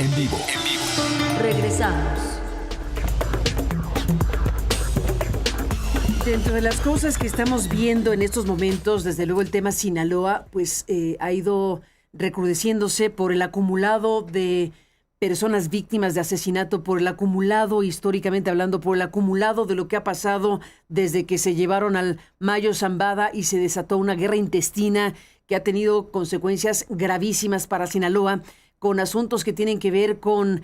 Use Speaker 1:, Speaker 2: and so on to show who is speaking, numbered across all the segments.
Speaker 1: En vivo.
Speaker 2: Regresamos. Dentro de las cosas que estamos viendo en estos momentos, desde luego el tema Sinaloa, pues ha ido recrudeciéndose por el acumulado de personas víctimas de asesinato, por el acumulado, históricamente hablando, por el acumulado de lo que ha pasado desde que se llevaron al Mayo Zambada y se desató una guerra intestina que ha tenido consecuencias gravísimas para Sinaloa, con asuntos que tienen que ver con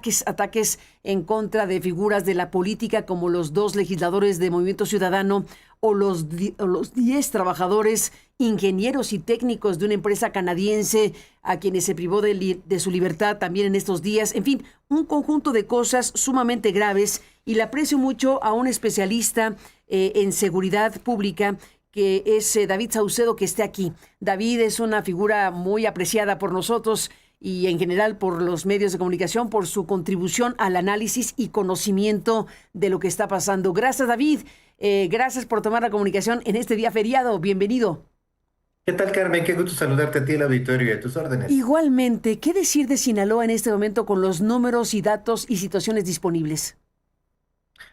Speaker 2: ataques en contra de figuras de la política, como los 2 legisladores de Movimiento Ciudadano o los 10 trabajadores, ingenieros y técnicos de una empresa canadiense a quienes se privó de su libertad también en estos días. En fin, un conjunto de cosas sumamente graves, y le aprecio mucho a un especialista en seguridad pública, que es David Saucedo, que esté aquí. David es una figura muy apreciada por nosotros y en general por los medios de comunicación, por su contribución al análisis y conocimiento de lo que está pasando. Gracias, David. Gracias por tomar la comunicación en este día feriado. Bienvenido.
Speaker 3: ¿Qué tal, Carmen? Qué gusto saludarte a ti, el auditorio, y a tus órdenes.
Speaker 2: Igualmente, ¿qué decir de Sinaloa en este momento con los números y datos y situaciones disponibles?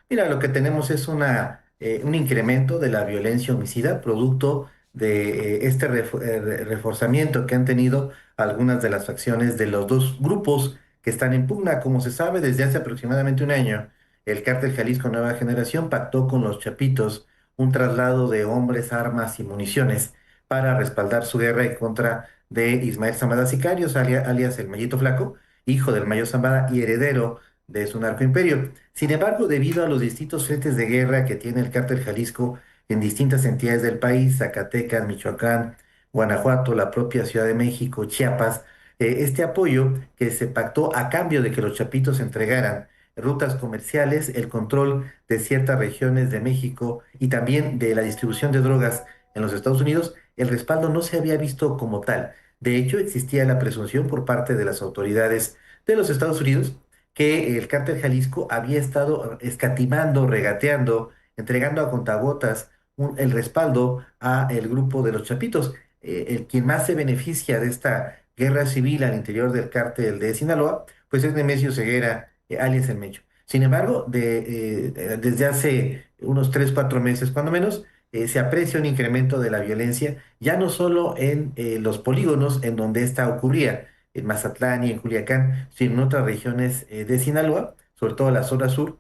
Speaker 3: Mira, lo que tenemos es un incremento de la violencia homicida, producto de este reforzamiento que han tenido algunas de las facciones de los dos grupos que están en pugna. Como se sabe, desde hace aproximadamente un año, el Cártel Jalisco Nueva Generación pactó con los Chapitos un traslado de hombres, armas y municiones para respaldar su guerra en contra de Ismael Zambada Sicarios, alias el Mayito Flaco, hijo del Mayo Zambada y heredero de su narcoimperio. Sin embargo, debido a los distintos frentes de guerra que tiene el Cártel Jalisco en distintas entidades del país, Zacatecas, Michoacán, Guanajuato, la propia Ciudad de México, Chiapas, este apoyo que se pactó a cambio de que los chapitos entregaran rutas comerciales, el control de ciertas regiones de México y también de la distribución de drogas en los Estados Unidos, el respaldo no se había visto como tal. De hecho, existía la presunción por parte de las autoridades de los Estados Unidos que el Cártel Jalisco había estado escatimando, regateando, entregando a contagotas el respaldo a el grupo de los Chapitos. Quien más se beneficia de esta guerra civil al interior del cártel de Sinaloa, pues es Nemesio Ceguera, alias El Mecho. Sin embargo, desde hace unos 3, 4 meses, cuando menos, se aprecia un incremento de la violencia, ya no solo en los polígonos en donde esta ocurría, en Mazatlán y en Culiacán, sino en otras regiones de Sinaloa, sobre todo la zona sur,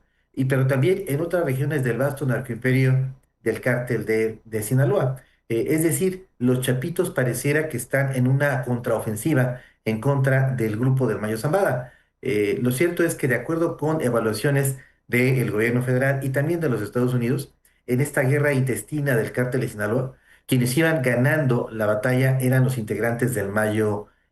Speaker 3: pero también en otras regiones del vasto narcoimperio del cártel de Sinaloa. Es decir, los chapitos pareciera que están en una contraofensiva en contra del grupo del Mayo Zambada. Lo cierto es que de acuerdo con evaluaciones del gobierno federal y también de los Estados Unidos, en esta guerra intestina del cártel de Sinaloa, quienes iban ganando la batalla eran los integrantes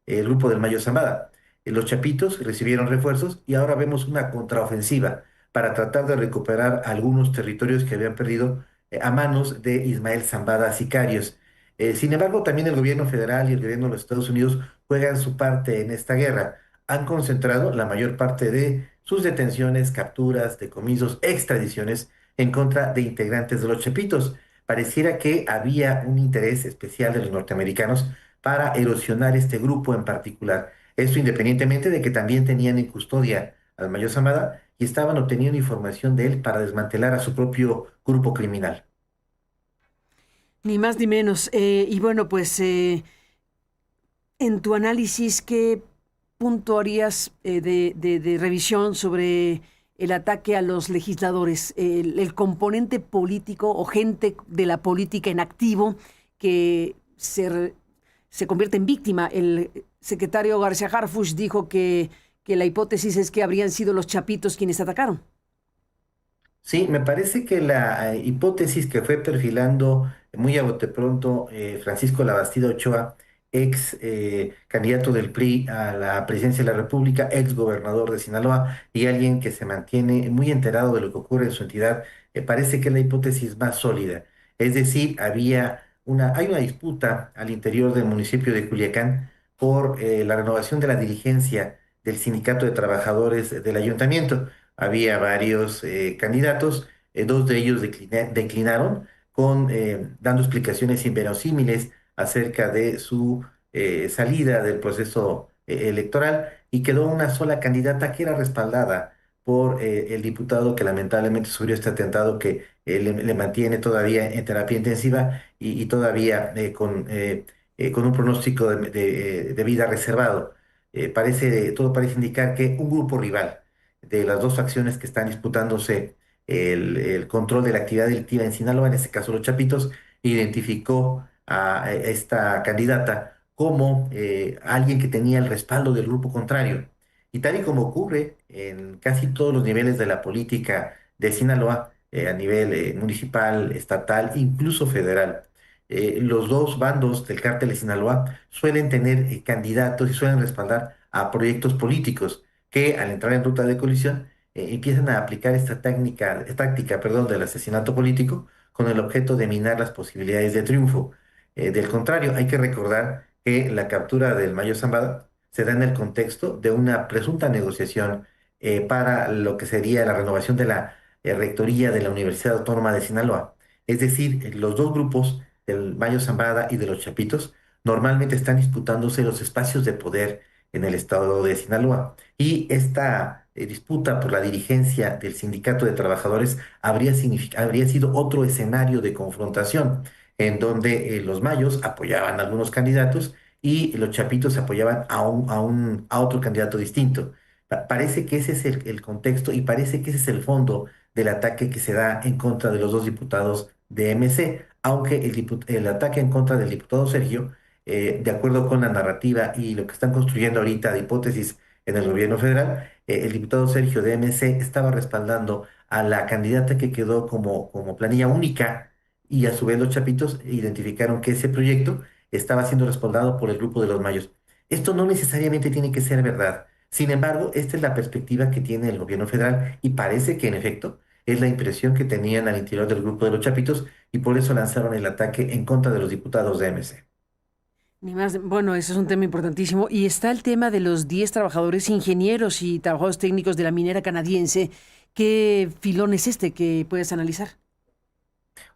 Speaker 3: el grupo del Mayo Zambada. Los chapitos recibieron refuerzos y ahora vemos una contraofensiva para tratar de recuperar algunos territorios que habían perdido a manos de Ismael Zambada Sicarios. Sin embargo, también el gobierno federal y el gobierno de los Estados Unidos juegan su parte en esta guerra. Han concentrado la mayor parte de sus detenciones, capturas, decomisos, extradiciones en contra de integrantes de los chapitos. Pareciera que había un interés especial de los norteamericanos para erosionar este grupo en particular. Esto independientemente de que también tenían en custodia al Mayo Zambada y estaban obteniendo información de él para desmantelar a su propio grupo criminal.
Speaker 2: Ni más ni menos. Y bueno, pues en tu análisis, ¿qué punto harías de revisión sobre el ataque a los legisladores, el componente político o gente de la política en activo que se convierte en víctima? El secretario García Harfuch dijo que la hipótesis es que habrían sido los chapitos quienes atacaron.
Speaker 3: Sí, me parece que la hipótesis que fue perfilando muy a bote pronto Francisco Labastida Ochoa, ex candidato del PRI a la presidencia de la República, ex gobernador de Sinaloa y alguien que se mantiene muy enterado de lo que ocurre en su entidad, parece que es la hipótesis más sólida. Es decir, hay una disputa al interior del municipio de Culiacán por la renovación de la dirigencia del Sindicato de Trabajadores del Ayuntamiento. Había varios candidatos, 2 de ellos declinaron, dando explicaciones inverosímiles acerca de su salida del proceso electoral y quedó una sola candidata que era respaldada por el diputado que lamentablemente sufrió este atentado que le mantiene todavía en terapia intensiva y todavía con un pronóstico de vida reservado. Todo parece indicar que un grupo rival de las dos facciones que están disputándose el control de la actividad delictiva en Sinaloa, en este caso los Chapitos, identificó a esta candidata como alguien que tenía el respaldo del grupo contrario. Y tal y como ocurre en casi todos los niveles de la política de Sinaloa, a nivel municipal, estatal, incluso federal, los dos bandos del cártel de Sinaloa suelen tener candidatos y suelen respaldar a proyectos políticos que al entrar en ruta de colisión empiezan a aplicar esta táctica, perdón, del asesinato político con el objeto de minar las posibilidades de triunfo. Del contrario, hay que recordar que la captura del Mayo Zambada se da en el contexto de una presunta negociación para lo que sería la renovación de la rectoría de la Universidad Autónoma de Sinaloa. Es decir, los dos grupos del Mayo Zambada y de los Chapitos normalmente están disputándose los espacios de poder en el estado de Sinaloa. Y esta disputa por la dirigencia del sindicato de trabajadores habría sido otro escenario de confrontación, en donde los mayos apoyaban a algunos candidatos y los chapitos apoyaban a otro candidato distinto. Parece que ese es el contexto y parece que ese es el fondo del ataque que se da en contra de los dos diputados de MC, aunque el ataque en contra del diputado Sergio, de acuerdo con la narrativa y lo que están construyendo ahorita de hipótesis en el gobierno federal, el diputado Sergio de MC estaba respaldando a la candidata que quedó como planilla única y a su vez los chapitos identificaron que ese proyecto estaba siendo respaldado por el grupo de los mayos. Esto no necesariamente tiene que ser verdad. Sin embargo, esta es la perspectiva que tiene el gobierno federal y parece que en efecto es la impresión que tenían al interior del grupo de los chapitos y por eso lanzaron el ataque en contra de los diputados de MC.
Speaker 2: Ni más, bueno, ese es un tema importantísimo. Y está el tema de los 10 trabajadores ingenieros y trabajadores técnicos de la minera canadiense. ¿Qué filón es este que puedes analizar?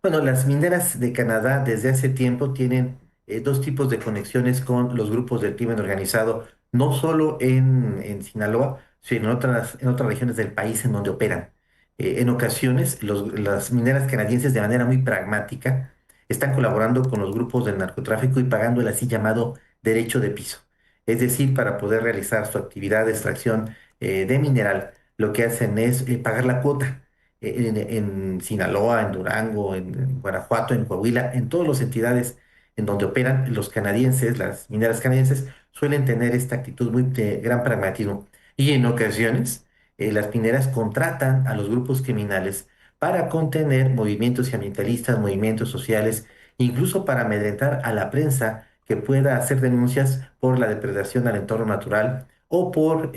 Speaker 3: Bueno, las mineras de Canadá desde hace tiempo tienen dos tipos de conexiones con los grupos del crimen organizado, no solo en Sinaloa, sino en otras regiones del país en donde operan. En ocasiones, las mineras canadienses de manera muy pragmática están colaborando con los grupos del narcotráfico y pagando el así llamado derecho de piso. Es decir, para poder realizar su actividad de extracción de mineral, lo que hacen es pagar la cuota en Sinaloa, en Durango, en Guanajuato, en Coahuila, en todas las entidades en donde operan los canadienses, las mineras canadienses, suelen tener esta actitud muy de gran pragmatismo. Y en ocasiones, las mineras contratan a los grupos criminales para contener movimientos ambientalistas, movimientos sociales, incluso para amedrentar a la prensa que pueda hacer denuncias por la depredación al entorno natural o por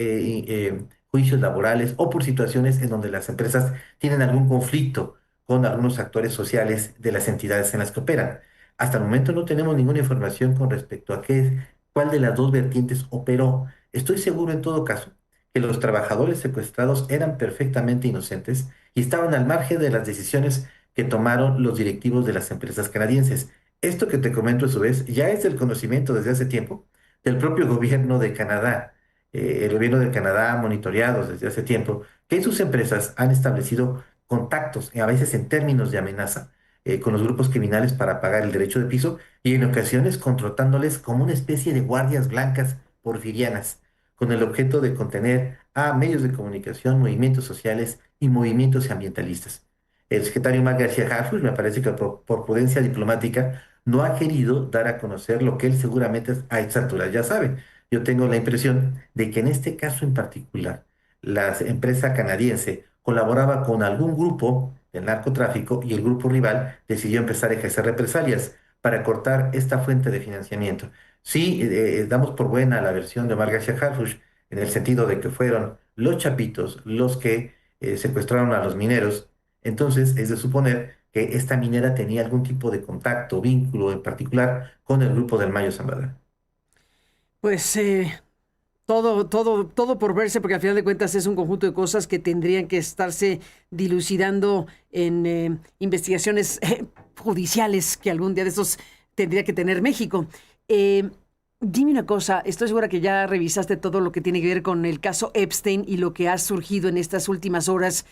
Speaker 3: juicios laborales o por situaciones en donde las empresas tienen algún conflicto con algunos actores sociales de las entidades en las que operan. Hasta el momento no tenemos ninguna información con respecto a cuál de las dos vertientes operó. Estoy seguro en todo caso que los trabajadores secuestrados eran perfectamente inocentes y estaban al margen de las decisiones que tomaron los directivos de las empresas canadienses. Esto que te comento a su vez ya es del conocimiento desde hace tiempo del propio gobierno de Canadá. El gobierno de Canadá ha monitoreado desde hace tiempo que sus empresas han establecido contactos, a veces en términos de amenaza, con los grupos criminales para pagar el derecho de piso y en ocasiones contratándoles como una especie de guardias blancas porfirianas, con el objeto de contener a medios de comunicación, movimientos sociales y movimientos ambientalistas. El secretario Mark García Harfuch me parece que por prudencia diplomática no ha querido dar a conocer lo que él seguramente a esta altura ya sabe. Yo tengo la impresión de que en este caso en particular, la empresa canadiense colaboraba con algún grupo del narcotráfico y el grupo rival decidió empezar a ejercer represalias para cortar esta fuente de financiamiento. Sí, damos por buena la versión de Omar García Harfuch en el sentido de que fueron los chapitos los que secuestraron a los mineros. Entonces, es de suponer que esta minera tenía algún tipo de contacto, vínculo en particular con el grupo del Mayo Zambada.
Speaker 2: Pues todo por verse, porque al final de cuentas es un conjunto de cosas que tendrían que estarse dilucidando en investigaciones judiciales que algún día de estos tendría que tener México. Dime una cosa, estoy segura que ya revisaste todo lo que tiene que ver con el caso Epstein y lo que ha surgido en estas últimas horas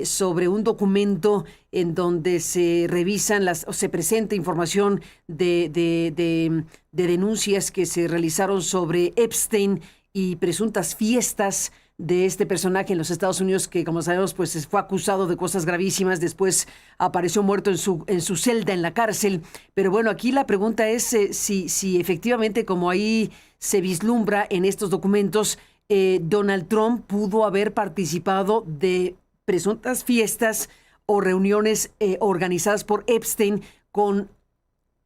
Speaker 2: sobre un documento en donde se revisan o se presenta información de denuncias que se realizaron sobre Epstein y presuntas fiestas de este personaje en los Estados Unidos que, como sabemos, pues fue acusado de cosas gravísimas, después apareció muerto en su celda en la cárcel. Pero bueno, aquí la pregunta es si efectivamente, como ahí se vislumbra en estos documentos, Donald Trump pudo haber participado de presuntas fiestas o reuniones organizadas por Epstein con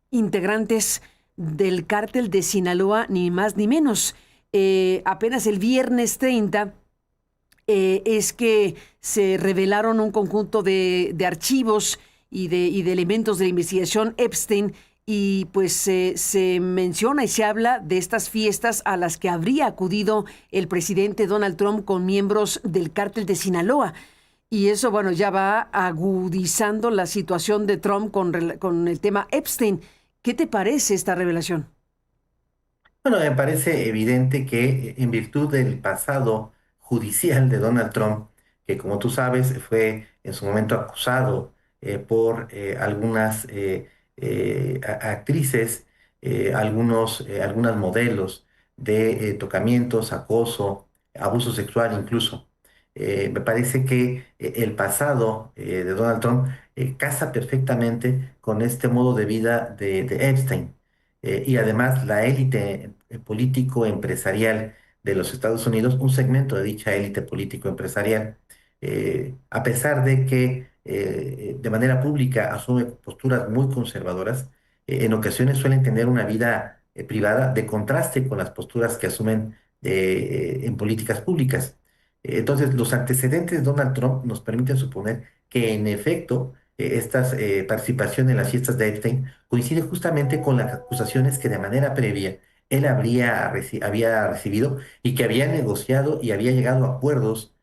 Speaker 2: integrantes del cártel de Sinaloa, ni más ni menos. Apenas el viernes 30 es que se revelaron un conjunto de archivos y de elementos de la investigación Epstein y pues se menciona y se habla de estas fiestas a las que habría acudido el presidente Donald Trump con miembros del cártel de Sinaloa. Y eso, bueno, ya va agudizando la situación de Trump con el tema Epstein. ¿Qué te parece esta revelación?
Speaker 3: Bueno, me parece evidente que en virtud del pasado judicial de Donald Trump, que como tú sabes fue en su momento acusado por algunas actrices, algunas modelos de tocamientos, acoso, abuso sexual incluso. Me parece que el pasado de Donald Trump casa perfectamente con este modo de vida de Epstein. Y además la élite político-empresarial de los Estados Unidos, un segmento de dicha élite político-empresarial, a pesar de que de manera pública asume posturas muy conservadoras, en ocasiones suelen tener una vida privada de contraste con las posturas que asumen en políticas públicas. Entonces, los antecedentes de Donald Trump nos permiten suponer que en efecto esta participación en las fiestas de Epstein coincide justamente con las acusaciones que de manera previa él había recibido y que había negociado y había llegado a acuerdos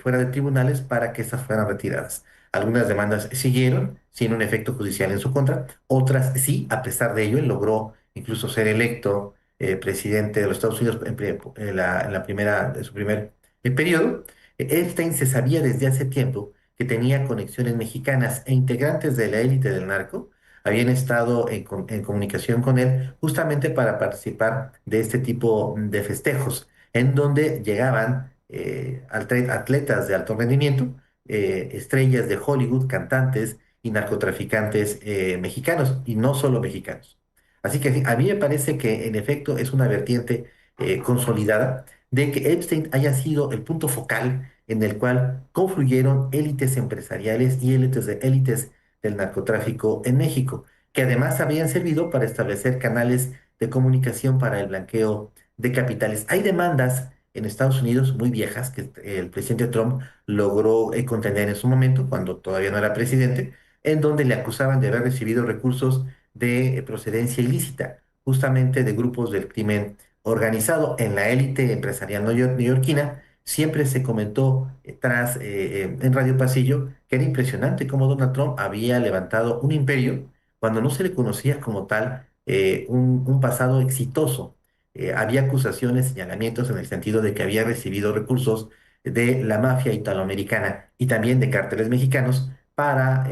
Speaker 3: fuera de tribunales para que estas fueran retiradas. Algunas demandas siguieron sin un efecto judicial en su contra, otras sí, a pesar de ello, él logró incluso ser electo presidente de los Estados Unidos en la primera, de su primer periodo. Epstein se sabía desde hace tiempo que tenía conexiones mexicanas e integrantes de la élite del narco habían estado en comunicación con él justamente para participar de este tipo de festejos, en donde llegaban atletas de alto rendimiento, estrellas de Hollywood, cantantes y narcotraficantes mexicanos, y no solo mexicanos. Así que a mí me parece que en efecto es una vertiente consolidada de que Epstein haya sido el punto focal en el cual confluyeron élites empresariales y élites del narcotráfico en México, que además habían servido para establecer canales de comunicación para el blanqueo de capitales. Hay demandas en Estados Unidos muy viejas que el presidente Trump logró contener en su momento, cuando todavía no era presidente, en donde le acusaban de haber recibido recursos de procedencia ilícita, justamente de grupos del crimen organizado en la élite empresarial neoyorquina. Siempre se comentó en Radio Pasillo que era impresionante cómo Donald Trump había levantado un imperio cuando no se le conocía como tal un pasado exitoso. Había acusaciones, señalamientos en el sentido de que había recibido recursos de la mafia italoamericana y también de cárteles mexicanos para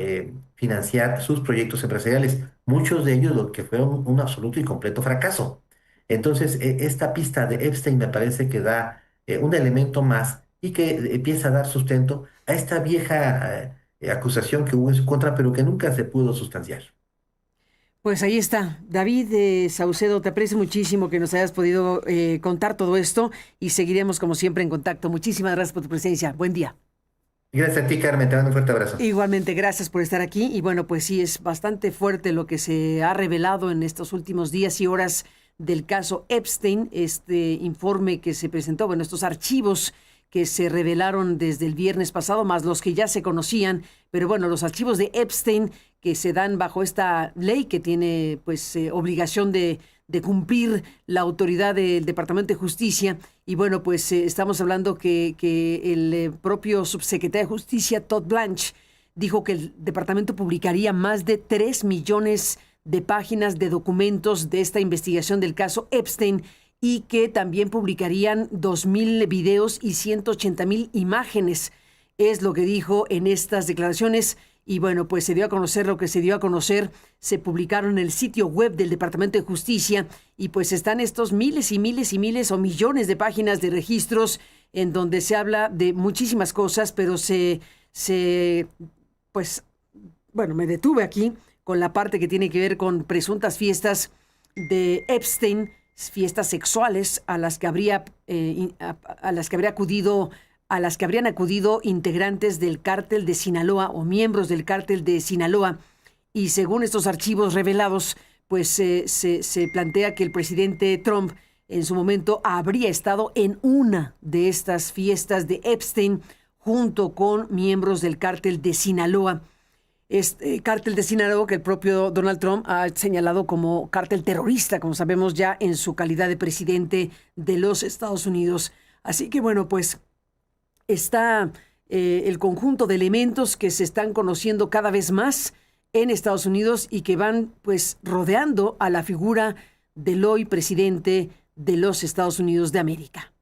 Speaker 3: financiar sus proyectos empresariales, muchos de ellos lo que fue un absoluto y completo fracaso. Entonces, esta pista de Epstein me parece que da un elemento más y que empieza a dar sustento a esta vieja acusación que hubo en su contra, pero que nunca se pudo sustanciar.
Speaker 2: Pues ahí está. David Saucedo, te aprecio muchísimo que nos hayas podido contar todo esto y seguiremos como siempre en contacto. Muchísimas gracias por tu presencia. Buen día.
Speaker 3: Gracias a ti, Carmen. Te mando un fuerte abrazo.
Speaker 2: Igualmente, gracias por estar aquí. Y bueno, pues sí, es bastante fuerte lo que se ha revelado en estos últimos días y horas del caso Epstein, este informe que se presentó, bueno, estos archivos que se revelaron desde el viernes pasado, más los que ya se conocían, pero bueno, los archivos de Epstein que se dan bajo esta ley que tiene pues obligación de cumplir la autoridad del Departamento de Justicia. Y bueno, pues estamos hablando que el propio subsecretario de Justicia, Todd Blanche, dijo que el departamento publicaría más de 3 millones de páginas de documentos de esta investigación del caso Epstein y que también publicarían 2,000 videos y 180,000 imágenes. Es lo que dijo en estas declaraciones. Y bueno, pues se dio a conocer lo que se dio a conocer. Se publicaron en el sitio web del Departamento de Justicia y pues están estos miles y miles y miles o millones de páginas de registros en donde se habla de muchísimas cosas, pero pues, bueno, me detuve aquí con la parte que tiene que ver con presuntas fiestas de Epstein, fiestas sexuales a las que habrían acudido integrantes del cártel de Sinaloa o miembros del cártel de Sinaloa. Y según estos archivos revelados, pues se plantea que el presidente Trump en su momento habría estado en una de estas fiestas de Epstein junto con miembros del cártel de Sinaloa. Este cártel de Sinaloa que el propio Donald Trump ha señalado como cártel terrorista, como sabemos ya en su calidad de presidente de los Estados Unidos. Así que bueno, pues está el conjunto de elementos que se están conociendo cada vez más en Estados Unidos y que van pues rodeando a la figura del hoy presidente de los Estados Unidos de América.